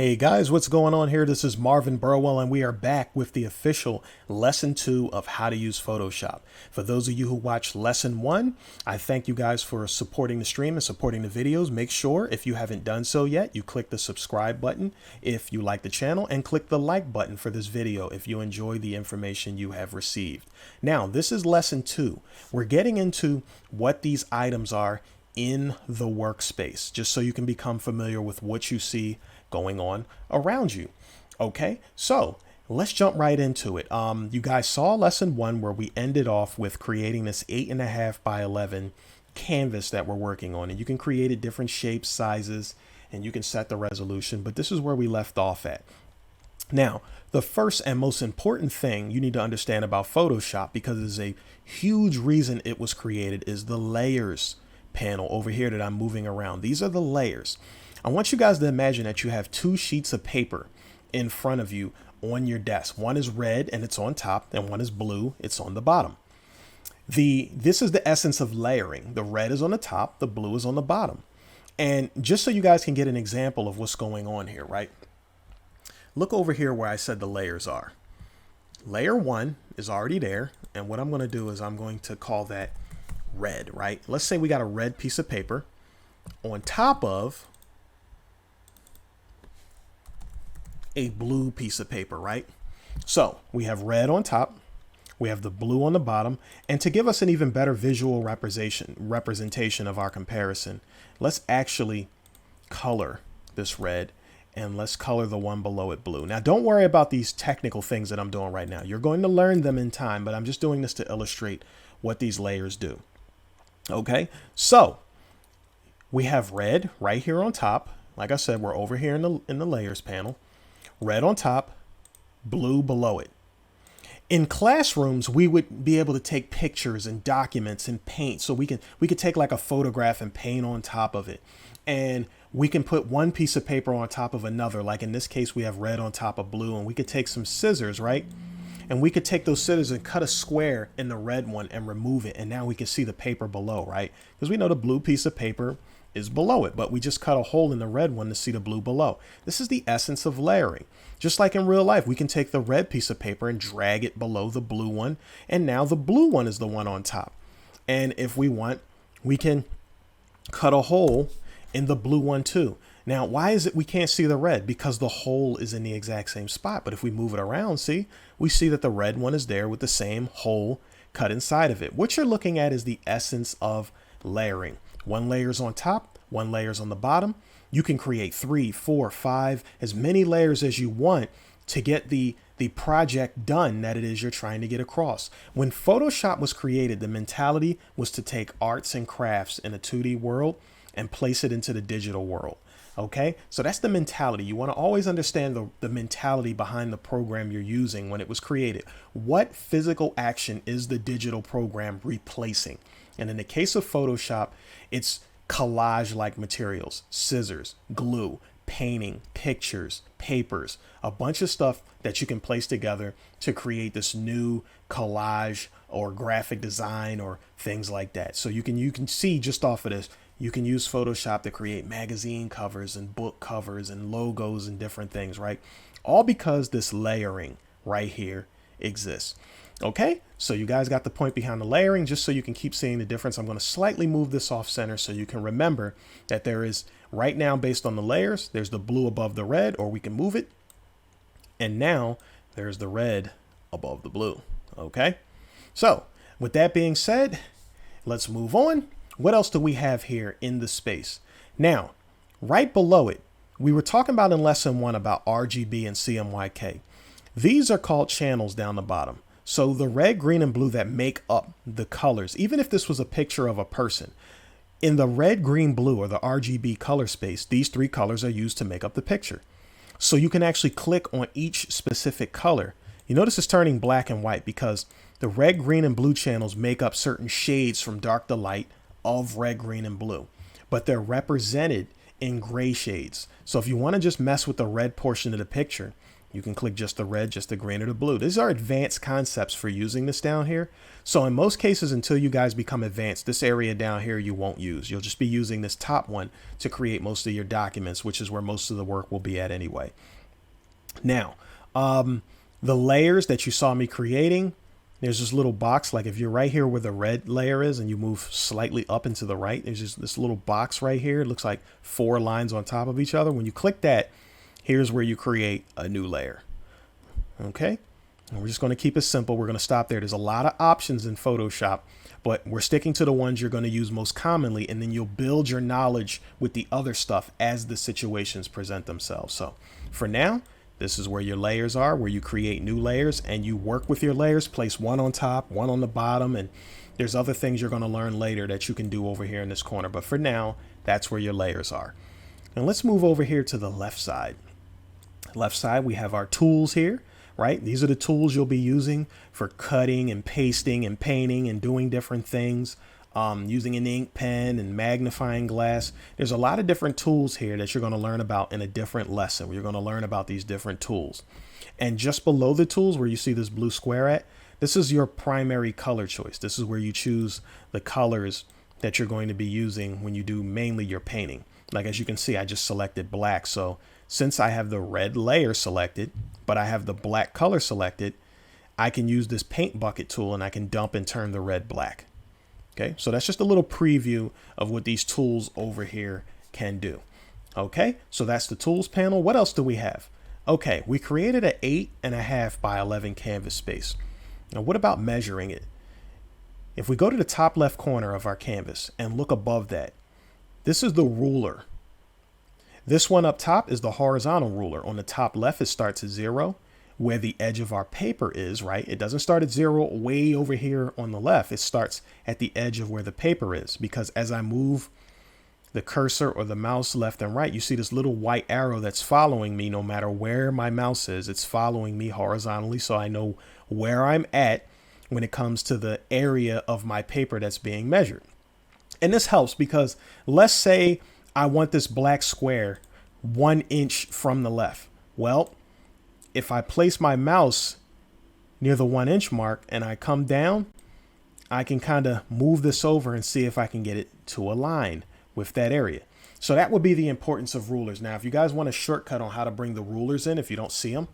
Hey guys, what's going on here? This is Marvin Burwell, and we are back with the official lesson 2 of how to use Photoshop. For those of you who watched lesson 1, I thank you guys for supporting the stream and supporting the videos. Make sure, if you haven't done so yet, you click the subscribe button if you like the channel, and click the like button for this video if you enjoy the information you have received. Now, this is lesson 2. We're getting into what these items are in the workspace, just so you can become familiar with what you see going on around you. Okay, so let's jump right into it. You guys saw lesson 1 where we ended off with creating this 8.5 by 11 canvas that we're working on, and you can create it different shapes, sizes, and you can set the resolution, but this is where we left off at. Now, the first and most important thing you need to understand about Photoshop, because it's a huge reason it was created, is the layers panel over here that I'm moving around. These are the layers. I want you guys to imagine that you have 2 sheets of paper in front of you on your desk. One is red and it's on top, and one is blue, it's on the bottom. This is the essence of layering. The red is on the top, the blue is on the bottom. And just so you guys can get an example of what's going on here, right? Look over here where I said the layers are. Layer 1 is already there, and what I'm going to do is I'm going to call that red, right? Let's say we got a red piece of paper on top of a blue piece of paper, right? So we have red on top, we have the blue on the bottom, and to give us an even better visual representation of our comparison, let's actually color this red, and let's color the one below it blue. Now, don't worry about these technical things that I'm doing right now. You're going to learn them in time, but I'm just doing this to illustrate what these layers do. Okay, so we have red right here on top. Like I said, we're over here in the layers panel. Red on top, blue below it. In classrooms, we would be able to take pictures and documents and paint. So we could take like a photograph and paint on top of it. And we can put one piece of paper on top of another. Like in this case, we have red on top of blue, and we could take some scissors, right? And we could take those scissors and cut a square in the red one and remove it. And now we can see the paper below, right? Because we know the blue piece of paper is below it, but we just cut a hole in the red one to see the blue below. This is the essence of layering. Just like in real life, we can take the red piece of paper and drag it below the blue one, and now the blue one is the one on top. And if we want, we can cut a hole in the blue one too. Now, why is it we can't see the red? Because the hole is in the exact same spot. But if we move it around, see, we see that the red one is there with the same hole cut inside of it. What you're looking at is the essence of layering. One layer's on top, one layer's on the bottom. You can create 3, 4, 5, as many layers as you want to get the project done that it is you're trying to get across. When Photoshop was created, the mentality was to take arts and crafts in a 2D world and place it into the digital world. Okay, so that's the mentality. You want to always understand the mentality behind the program you're using when it was created. What physical action is the digital program replacing? And in the case of Photoshop, it's collage-like materials, scissors, glue, painting, pictures, papers, a bunch of stuff that you can place together to create this new collage or graphic design or things like that. So you can see just off of this, you can use Photoshop to create magazine covers and book covers and logos and different things, right? All because this layering right here exists. Okay, so you guys got the point behind the layering. Just so you can keep seeing the difference, I'm going to slightly move this off center so you can remember that there is right now, based on the layers, there's the blue above the red, or we can move it. And now there's the red above the blue. Okay, so with that being said, let's move on. What else do we have here in the space? Now, right below it, we were talking about in lesson 1 about RGB and CMYK. These are called channels down the bottom. So the red, green, and blue that make up the colors, even if this was a picture of a person, in the red, green, blue, or the RGB color space, these 3 colors are used to make up the picture. So you can actually click on each specific color. You notice it's turning black and white because the red, green, and blue channels make up certain shades from dark to light of red, green, and blue, but they're represented in gray shades. So if you want to just mess with the red portion of the picture, You can click just the red, just the green, or the blue. These are advanced concepts for using this down here. So in most cases, until you guys become advanced, this area down here you won't use. You'll just be using this top one to create most of your documents, which is where most of the work will be at anyway. Now, the layers that you saw me creating, there's this little box, like if you're right here where the red layer is and you move slightly up and to the right, there's just this little box right here. It looks like 4 lines on top of each other. When you click that, here's where you create a new layer. Okay, and we're just going to keep it simple. We're going to stop there. There's a lot of options in Photoshop, but we're sticking to the ones you're going to use most commonly, and then you'll build your knowledge with the other stuff as the situations present themselves. So for now, this is where your layers are, where you create new layers and you work with your layers, place one on top, one on the bottom, and there's other things you're going to learn later that you can do over here in this corner. But for now, that's where your layers are. And let's move over here to the left side. Left side, we have our tools here, right? These are the tools you'll be using for cutting and pasting and painting and doing different things, using an ink pen and magnifying glass. There's a lot of different tools here that you're going to learn about in a different lesson. You're going to learn about these different tools. And just below the tools where you see this blue square at, this is your primary color choice. This is where you choose the colors that you're going to be using when you do mainly your painting. Like, as you can see, I just selected black. So since I have the red layer selected, but I have the black color selected, I can use this paint bucket tool and I can dump and turn the red black. Okay, so that's just a little preview of what these tools over here can do. Okay, so that's the tools panel. What else do we have? Okay, we created an 8.5 by 11 canvas space. Now, what about measuring it? If we go to the top left corner of our canvas and look above that, this is the ruler. This one up top is the horizontal ruler. On the top left, it starts at 0, where the edge of our paper is, right? It doesn't start at 0 way over here on the left. It starts at the edge of where the paper is, because as I move the cursor or the mouse left and right, you see this little white arrow that's following me no matter where my mouse is. It's following me horizontally, so I know where I'm at when it comes to the area of my paper that's being measured. And this helps because let's say I want this black square 1 inch from the left. Well, if I place my mouse near the 1 inch mark and I come down, I can kind of move this over and see if I can get it to align with that area. So that would be the importance of rulers. Now, if you guys want a shortcut on how to bring the rulers in, if you don't see them,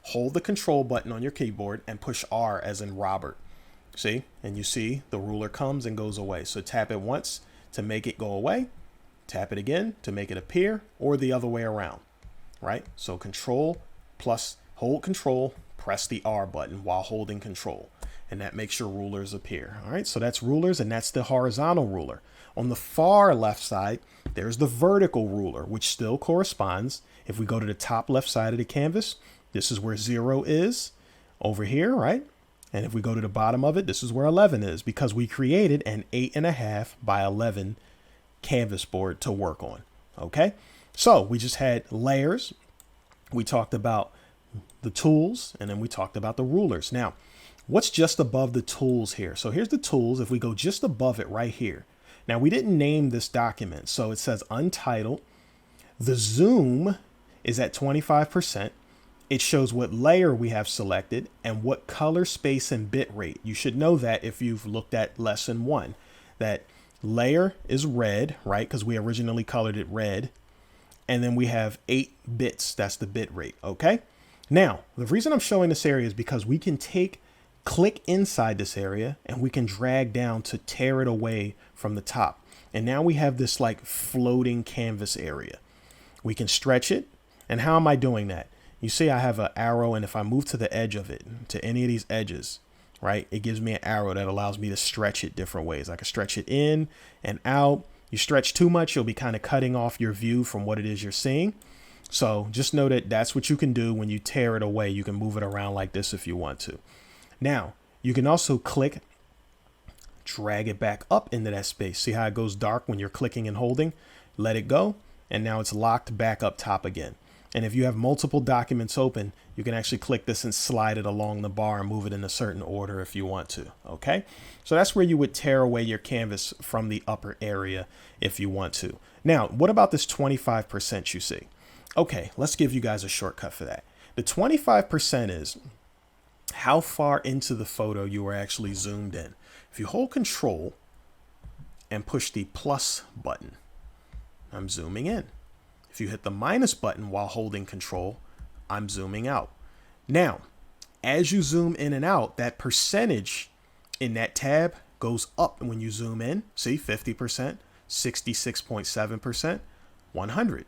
hold the control button on your keyboard and push R as in Robert. See, and you see the ruler comes and goes away. So tap it once to make it go away. Tap it again to make it appear, or the other way around, right? So control plus hold control, press the R button while holding control, and that makes your rulers appear. All right, so that's rulers, and that's the horizontal ruler. On the far left side, there's the vertical ruler, which still corresponds. If we go to the top left side of the canvas, this is where 0 is over here, right? And if we go to the bottom of it, this is where 11 is, because we created an 8.5 by 11 canvas board to work on. Okay, so we just had layers. We talked about the tools, and then we talked about the rulers. Now, what's just above the tools here? So here's the tools. If we go just above it right here. Now, we didn't name this document, so it says untitled. The zoom is at 25%. It shows what layer we have selected and what color, space, and bit rate. You should know that if you've looked at lesson 1, that layer is red, right? Because we originally colored it red. And then we have 8 bits. That's the bit rate. Okay. Now, the reason I'm showing this area is because we can click inside this area and we can drag down to tear it away from the top. And now we have this like floating canvas area. We can stretch it. And how am I doing that? You see, I have an arrow, and if I move to the edge of it, to any of these edges, right, it gives me an arrow that allows me to stretch it different ways. I can stretch it in and out. You stretch too much, you'll be kind of cutting off your view from what it is you're seeing. So just know that that's what you can do when you tear it away. You can move it around like this if you want to. Now, you can also click, drag it back up into that space. See how it goes dark when you're clicking and holding? Let it go, and now it's locked back up top again. And if you have multiple documents open, you can actually click this and slide it along the bar and move it in a certain order if you want to. Okay, so that's where you would tear away your canvas from the upper area if you want to. Now, what about this 25% you see? Okay, let's give you guys a shortcut for that. The 25% is how far into the photo you are actually zoomed in. If you hold Control and push the plus button, I'm zooming in. If you hit the minus button while holding Control, I'm zooming out. Now, as you zoom in and out, that percentage in that tab goes up when you zoom in. See, 50%, 66.7%, 100.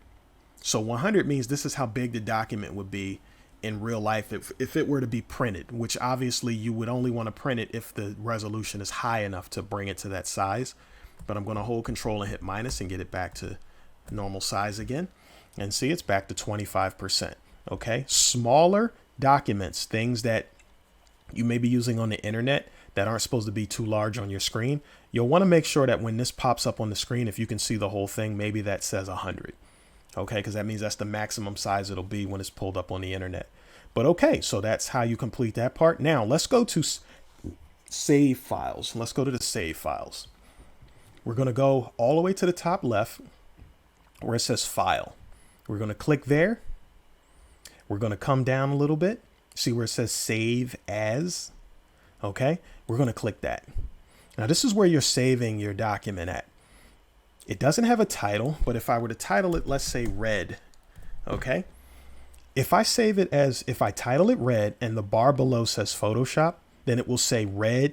So 100 means this is how big the document would be in real life if it were to be printed, which obviously you would only want to print it if the resolution is high enough to bring it to that size. But I'm going to hold Control and hit minus and get it back to normal size again. And see, it's back to 25%. Okay, smaller documents, things that you may be using on the internet that aren't supposed to be too large on your screen, you'll want to make sure that when this pops up on the screen, if you can see the whole thing, maybe that says 100. Okay, because that means that's the maximum size it'll be when it's pulled up on the internet. But okay, so that's how you complete that part. Now let's go to save files. Let's go to the save files. We're going to go all the way to the top left where it says file. We're going to click there. We're going to come down a little bit. See where it says save as. Okay, we're going to click that. Now this is where you're saving your document at. It doesn't have a title, but if I were to title it, let's say red. Okay. If I save it as, if I title it red and the bar below says Photoshop, then it will say red.psd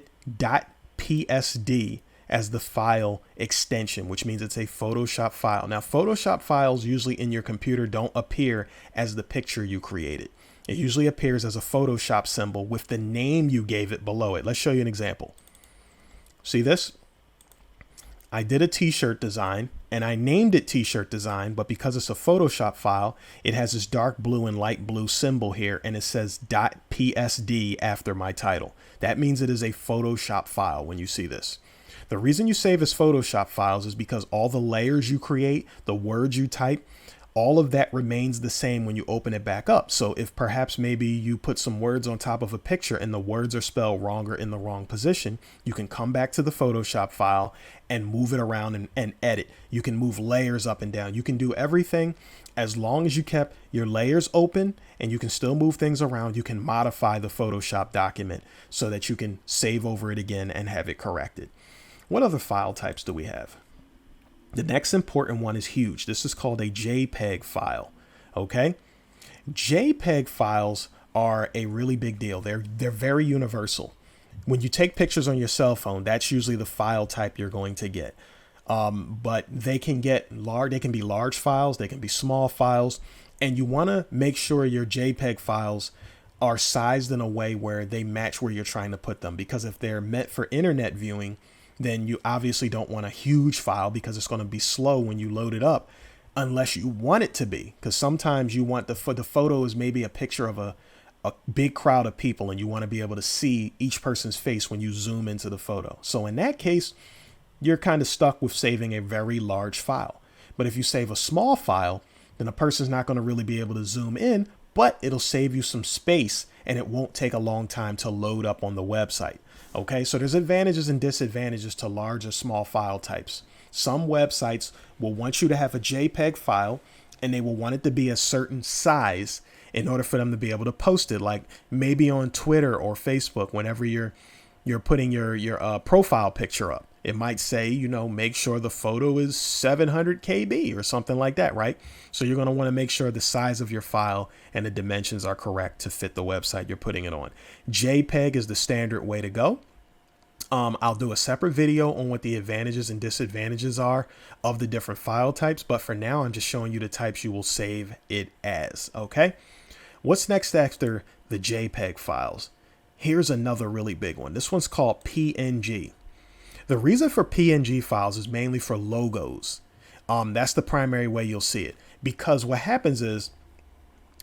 as the file extension, which means it's a Photoshop file. Now, Photoshop files usually in your computer don't appear as the picture you created. It usually appears as a Photoshop symbol with the name you gave it below it. Let's show you an example. See this? I did a t-shirt design and I named it t-shirt design, but because it's a Photoshop file, it has this dark blue and light blue symbol here and it says .psd after my title. That means it is a Photoshop file when you see this. The reason you save as Photoshop files is because all the layers you create, the words you type, all of that remains the same when you open it back up. So if perhaps maybe you put some words on top of a picture and the words are spelled wrong or in the wrong position, you can come back to the Photoshop file and move it around and edit. You can move layers up and down. You can do everything as long as you kept your layers open, and you can still move things around. You can modify the Photoshop document so that you can save over it again and have it corrected. What other file types do we have? The next important one is huge. This is called a JPEG file. Okay. JPEG files are a really big deal. They're very universal. When you take pictures on your cell phone, that's usually the file type you're going to get. But they can get large. They can be large files. They can be small files. And you want to make sure your JPEG files are sized in a way where they match where you're trying to put them. Because if they're meant for internet viewing, then you obviously don't want a huge file because it's going to be slow when you load it up unless you want it to be. Because sometimes you want the photo is maybe a picture of a big crowd of people and you want to be able to see each person's face when you zoom into the photo. So in that case, you're kind of stuck with saving a very large file. But if you save a small file, then a person's not going to really be able to zoom in, but it'll save you some space and it won't take a long time to load up on the website. Okay, so there's advantages and disadvantages to large or small file types. Some websites will want you to have a JPEG file and they will want it to be a certain size in order for them to be able to post it. Like maybe on Twitter or Facebook, whenever you're putting your profile picture up, it might say, you know, make sure the photo is 700 KB or something like that, right? So you're going to want to make sure the size of your file and the dimensions are correct to fit the website you're putting it on. JPEG is the standard way to go. I'll do a separate video on what the advantages and disadvantages are of the different file types. But for now, I'm just showing you the types you will save it as. OK, what's next after the JPEG files? Here's another really big one. This one's called PNG. The reason for PNG files is mainly for logos. That's the primary way you'll see it, because what happens is,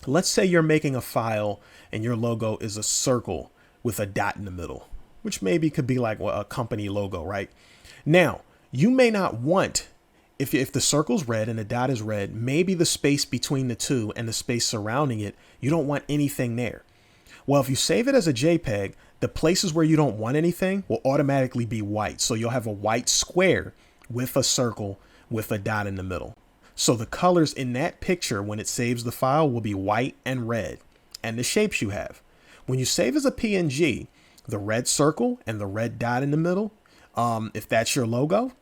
let's say you're making a file and your logo is a circle with a dot in the middle, which maybe could be like a company logo, right? Now, you may not want, if the circle's red and the dot is red, maybe the space between the two and the space surrounding it, you don't want anything there. Well, if you save it as a JPEG, the places where you don't want anything will automatically be white. So you'll have a white square with a circle with a dot in the middle. So the colors in that picture when it saves the file will be white and red. and the shapes you have. When you save as a PNG, the red circle and the red dot in the middle, if that's your logo,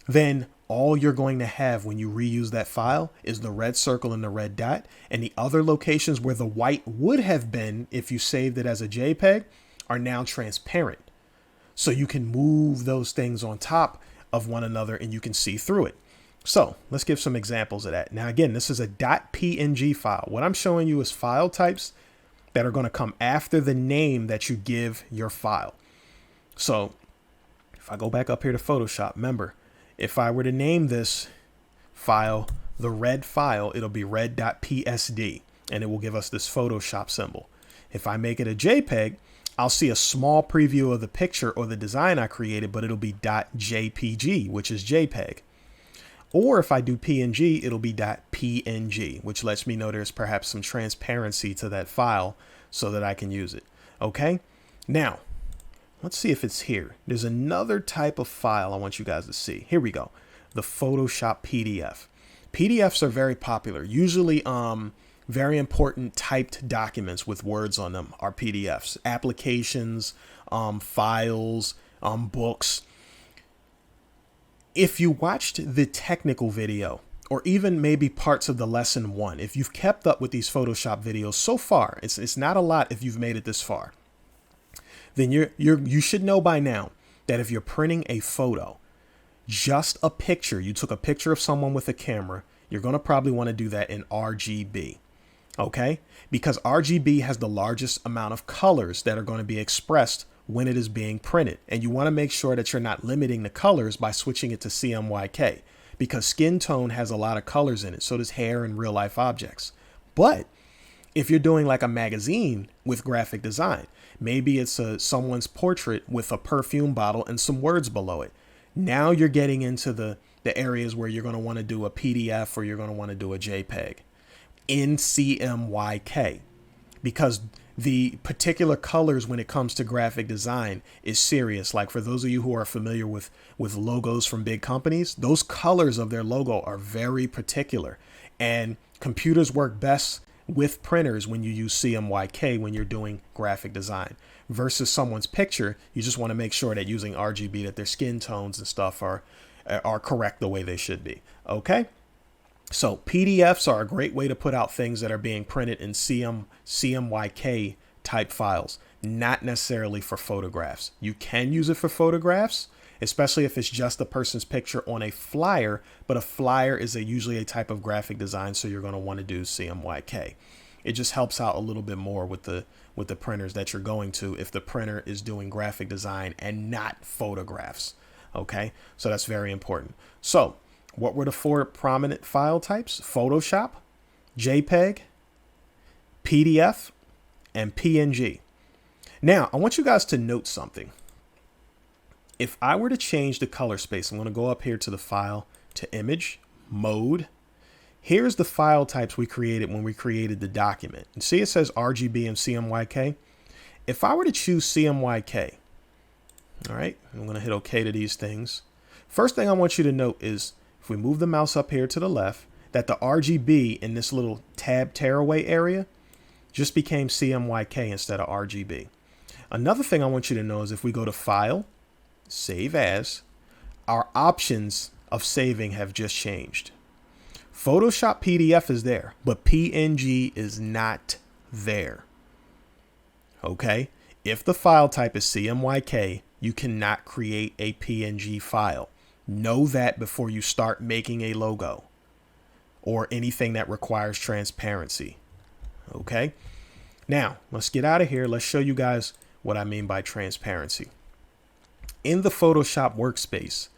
then all you're going to have when you reuse that file is the red circle and the red dot, and the other locations where the white would have been if you saved it as a JPEG are now transparent. So you can move those things on top of one another and you can see through it. So let's give some examples of that. Now, again, this is a .png file. What I'm showing you is file types that are going to come after the name that you give your file. So if I go back up here to Photoshop, remember, if I were to name this file the red file, it'll be red.psd, and it will give us this Photoshop symbol. If I make it a JPEG, I'll see a small preview of the picture or the design I created, but it'll be .jpg, which is JPEG. Or if I do PNG, it'll be .png, which lets me know there's perhaps some transparency to that file so that I can use it. Okay, now let's see if it's here. There's another type of file I want you guys to see. Here we go. The Photoshop PDF. PDFs are very popular. Usually very important typed documents with words on them are PDFs. Applications, files, books. If you watched the technical video, or even maybe parts of the lesson 1, if you've kept up with these Photoshop videos so far, it's not a lot if you've made it this far, then you should know by now that if you're printing a photo, just a picture, you took a picture of someone with a camera, you're going to probably want to do that in RGB. Okay? Because RGB has the largest amount of colors that are going to be expressed when it is being printed. And you want to make sure that you're not limiting the colors by switching it to CMYK, because skin tone has a lot of colors in it. So does hair and real life objects. But if you're doing like a magazine with graphic design, maybe it's someone's portrait with a perfume bottle and some words below it. Now you're getting into the areas where you're going to want to do a PDF or you're going to want to do a JPEG in CMYK, because the particular colors when it comes to graphic design is serious. Like for those of you who are familiar with logos from big companies, those colors of their logo are very particular, and computers work best with printers when you use CMYK when you're doing graphic design versus someone's picture. You just want to make sure that using RGB, that their skin tones and stuff are correct the way they should be. Okay. So PDFs are a great way to put out things that are being printed in CMYK type files, not necessarily for photographs. You can use it for photographs, especially if it's just a person's picture on a flyer, but a flyer is usually a type of graphic design, so you're going to want to do CMYK. It just helps out a little bit more with the printers that you're going to if the printer is doing graphic design and not photographs. Okay, so that's very important. So what were the 4 prominent file types? Photoshop, JPEG, PDF, and PNG. Now, I want you guys to note something. If I were to change the color space, I'm going to go up here to the file, to image, mode. Here's the file types we created when we created the document. And see, it says RGB and CMYK. If I were to choose CMYK, all right, I'm going to hit OK to these things. First thing I want you to note is if we move the mouse up here to the left, that the RGB in this little tab tearaway area just became CMYK instead of RGB. Another thing I want you to know is if we go to File, Save As, our options of saving have just changed. Photoshop PDF is there, but PNG is not there. Okay? If the file type is CMYK, you cannot create a PNG file. Know that before you start making a logo or anything that requires transparency. Okay? Now, let's get out of here. Let's show you guys what I mean by transparency. In the Photoshop workspace,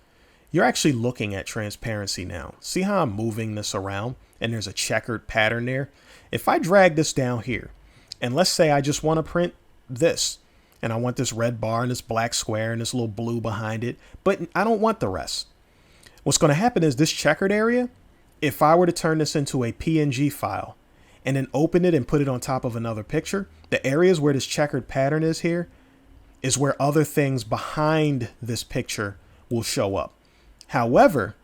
you're actually looking at transparency now. See how I'm moving this around and there's a checkered pattern there? If I drag this down here, and let's say I just want to print this, and I want this red bar and this black square and this little blue behind it, but I don't want the rest. What's going to happen is this checkered area, if I were to turn this into a PNG file and then open it and put it on top of another picture, the areas where this checkered pattern is here is where other things behind this picture will show up. However,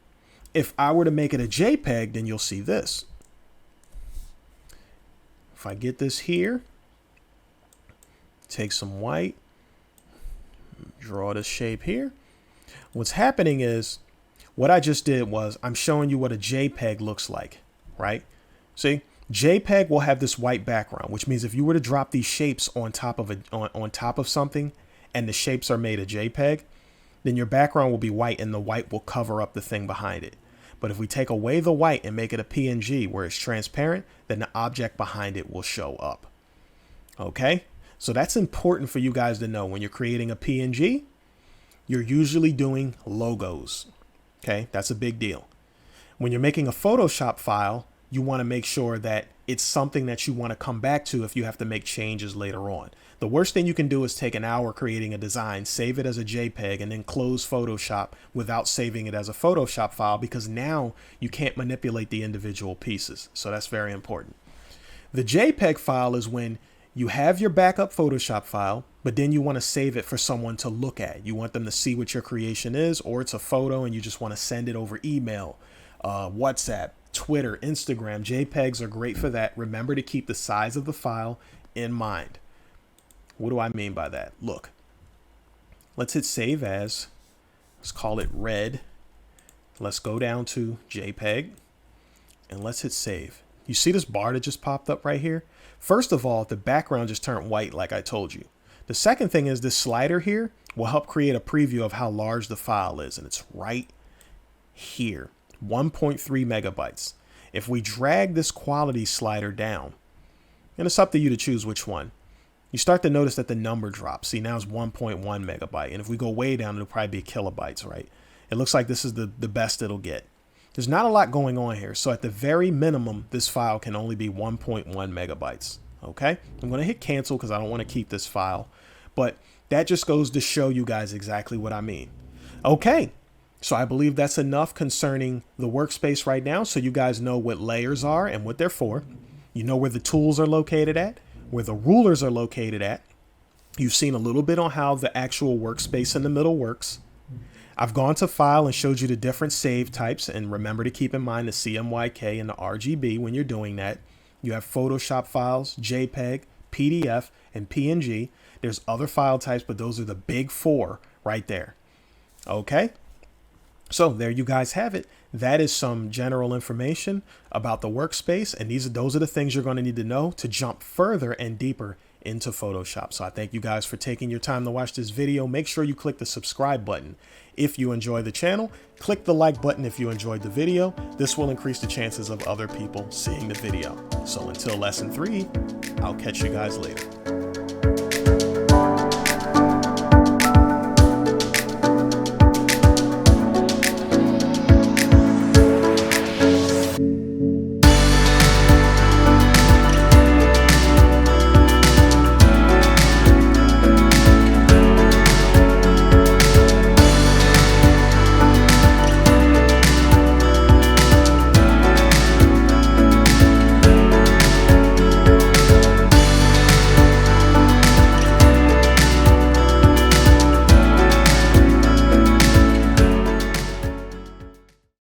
if I were to make it a JPEG, then you'll see this. If I get this here take some white, draw this shape here. What's happening is, what I just did was I'm showing you what a JPEG looks like, right? See, JPEG will have this white background, which means if you were to drop these shapes on top of on top of something and the shapes are made a JPEG, then your background will be white and the white will cover up the thing behind it. But if we take away the white and make it a PNG where it's transparent, then the object behind it will show up. Okay? So that's important for you guys to know. When you're creating a PNG, you're usually doing logos. Okay? That's a big deal. When you're making a Photoshop file, you want to make sure that it's something that you want to come back to if you have to make changes later on. The worst thing you can do is take an hour creating a design, save it as a JPEG, and then close Photoshop without saving it as a Photoshop file, because now you can't manipulate the individual pieces. So that's very important. The JPEG file is when you have your backup Photoshop file, but then you want to save it for someone to look at. You want them to see what your creation is, or it's a photo and you just want to send it over email, WhatsApp, Twitter, Instagram. JPEGs are great for that. Remember to keep the size of the file in mind. What do I mean by that? Look, let's hit save as. Let's call it red. Let's go down to JPEG and let's hit save. You see this bar that just popped up right here? First of all, the background just turned white like I told you. The second thing is this slider here will help create a preview of how large the file is, and it's right here, 1.3 megabytes. If we drag this quality slider down, and it's up to you to choose which one, you start to notice that the number drops. See, now it's 1.1 megabyte. And if we go way down, it'll probably be kilobytes, right? It looks like this is the best it'll get. There's not a lot going on here. So at the very minimum, this file can only be 1.1 megabytes. Okay, I'm going to hit cancel because I don't want to keep this file. But that just goes to show you guys exactly what I mean. Okay, so I believe that's enough concerning the workspace right now. So you guys know what layers are and what they're for. You know where the tools are located at, where the rulers are located at. You've seen a little bit on how the actual workspace in the middle works. I've gone to file and showed you the different save types, and remember to keep in mind the CMYK and the RGB when you're doing that. You have Photoshop files, JPEG, PDF, and PNG. There's other file types, but those are the big four right there. Okay, so there you guys have it. That is some general information about the workspace, and those are the things you're going to need to know to jump further and deeper into Photoshop. So I thank you guys for taking your time to watch this video. Make sure you click the subscribe button if you enjoy the channel. Click the like button if you enjoyed the video. This will increase the chances of other people seeing the video. So until lesson 3, I'll catch you guys later.